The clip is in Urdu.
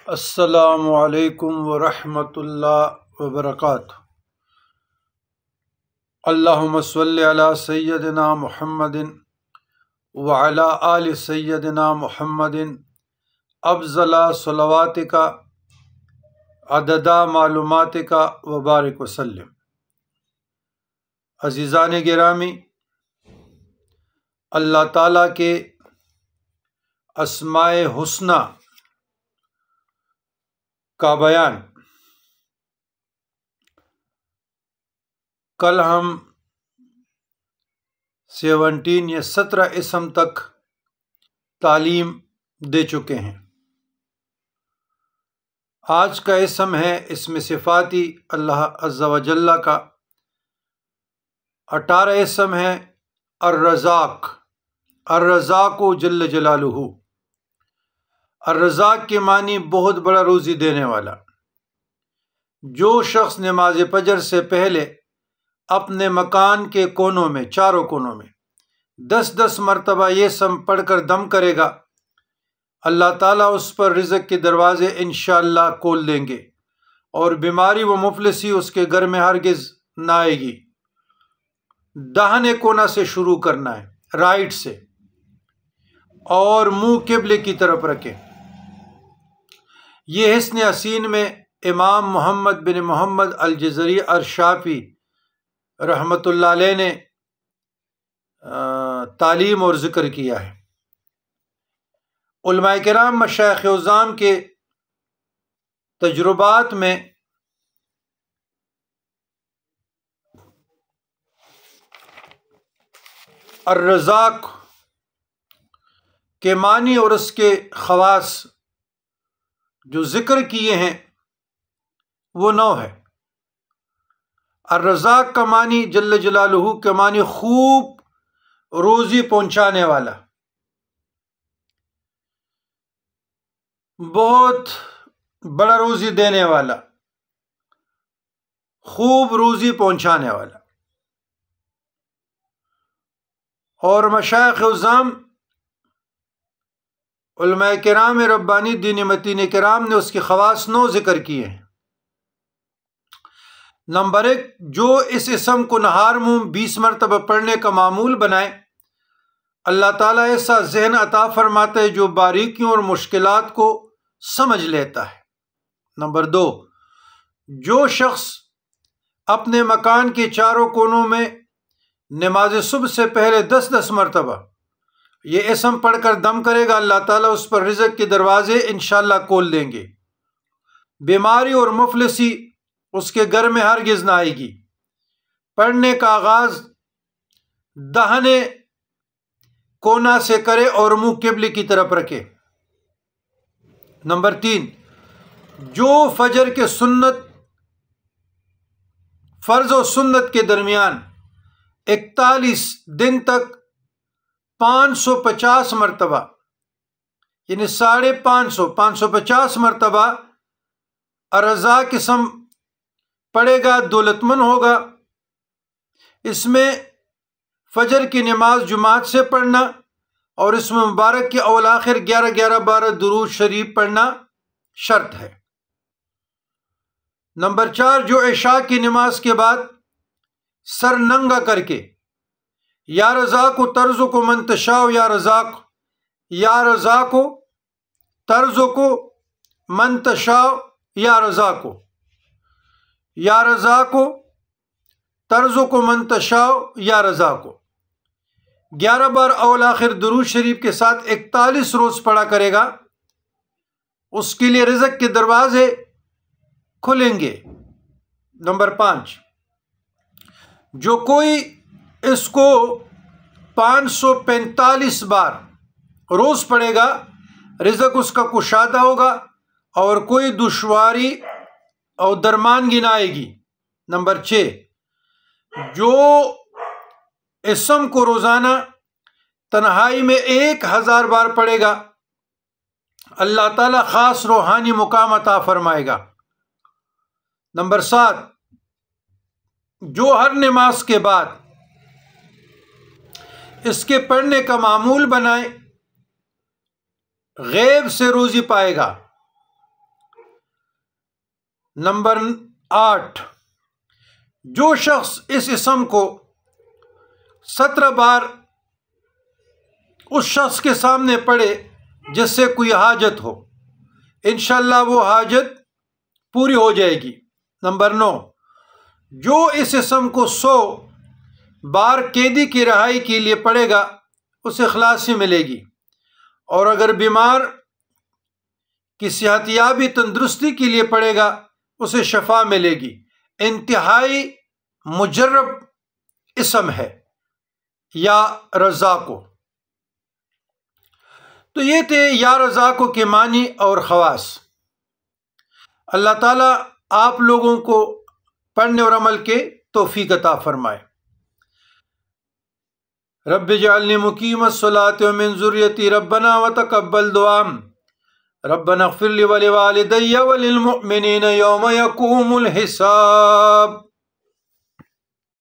السلام علیکم ورحمۃ اللہ وبرکاتہ۔ اللہم صلی علی سیدنا محمد وعلی آل سیدنا محمد افضل صلواتک عدد معلوماتک وبارک وسلم۔ عزیزان گرامی، اللہ تعالیٰ کے اسماء حسنی کا بیان کل ہم 17 اسم تک تعلیم دے چکے ہیں۔ آج کا اسم ہے اسم صفاتی اللہ عز و جل کا 18 اسم ہے الرزاق۔ الرزاق جل جلالہ۔ الرزاق کے معنی بہت بڑا روزی دینے والا۔ جو شخص نماز فجر سے پہلے اپنے مکان کے کونوں میں، چاروں کونوں میں 10 مرتبہ یہ اسم پڑھ کر دم کرے گا، اللہ تعالیٰ اس پر رزق کے دروازے انشاءاللہ کھول دیں گے اور بیماری و مفلسی اس کے گھر میں ہرگز نہ آئے گی۔ داہنے کونا سے شروع کرنا ہے، رائٹ سے، اور منہ قبلے کی طرف رکھیں۔ یہ حصن حسین میں امام محمد بن محمد الجزری الشافعی رحمۃ اللہ علیہ نے تعلیم اور ذکر کیا ہے۔ علماء کرام مشائخ عظام کے تجربات میں الرزاق کے معنی اور اس کے خواص جو ذکر کیے ہیں وہ 9 ہے۔ الرزاق کا معنی جل جلالہ کا معنی خوب روزی پہنچانے والا، بہت بڑا روزی دینے والا، خوب روزی پہنچانے والا۔ اور مشائخ عظام علماء کرام ربانی دین متین کرام نے اس کے خواص 9 ذکر کیے ہیں۔ نمبر 1، جو اس اسم کو نہار منہ 20 مرتبہ پڑھنے کا معمول بنائے، اللہ تعالیٰ ایسا ذہن عطا فرماتا ہے جو باریکیوں اور مشکلات کو سمجھ لیتا ہے۔ نمبر 2، جو شخص اپنے مکان کے چاروں کونوں میں نماز صبح سے پہلے 10 مرتبہ یہ اسم پڑھ کر دم کرے گا، اللہ تعالیٰ اس پر رزق کے دروازے انشاءاللہ کھول دیں گے۔ بیماری اور مفلسی اس کے گھر میں ہرگز نہ آئے گی۔ پڑھنے کا آغاز داہنے کونا سے کرے اور منہ قبلے کی طرف رکھے۔ نمبر 3، جو فجر کے فرض و سنت کے درمیان 41 دن تک 550 مرتبہ یعنی 550 مرتبہ الرزاق اسم پڑھے گا، دولت مند ہوگا۔ اس میں فجر کی نماز جماعت سے پڑھنا اور اس میں مبارک کے اول آخر 11-12 درود شریف پڑھنا شرط ہے۔ نمبر 4، جو عشاء کی نماز کے بعد سر ننگا کر کے یا رزاق ترزق من تشاء یا رزاق ترزق من تشاء یا رزاق ترزق من تشاء یا رزاق 11 بار اول آخر درود شریف کے ساتھ 41 روز پڑھا کرے گا، اس کے لیے رزق کے دروازے کھلیں گے۔ نمبر 5، جو کوئی اس کو 545 بار روز پڑھے گا، رزق اس کا کشادہ ہوگا اور کوئی دشواری اور درماندگی نہ آئے گی۔ نمبر 6، جو اسم کو روزانہ تنہائی میں 1000 بار پڑھے گا، اللہ تعالیٰ خاص روحانی مقام عطا فرمائے گا۔ نمبر 7، جو ہر نماز کے بعد اس کے پڑھنے کا معمول بنائے، غیب سے روزی پائے گا۔ نمبر 8، جو شخص اس اسم کو 17 بار اس شخص کے سامنے پڑھے جس سے کوئی حاجت ہو، انشاءاللہ وہ حاجت پوری ہو جائے گی۔ نمبر 9، جو اس اسم کو 100 بار قیدی کی رہائی کے لیے پڑھے گا اسے خلاصی ملے گی، اور اگر بیمار کی صحت یابی تندرستی کے لیے پڑھے گا اسے شفا ملے گی۔ انتہائی مجرب اسم ہے یا رزاقو۔ تو یہ تھے یا رزاقو کے معنی اور خواص۔ اللہ تعالیٰ آپ لوگوں کو پڑھنے اور عمل کے توفیق عطا فرمائے۔ رب اجعلنی مقیم الصلاۃ ومن ذریتی ربنا وتقبل دعا ربنا اغفر لی ولوالدی وللمؤمنین یوم یقوم الحساب۔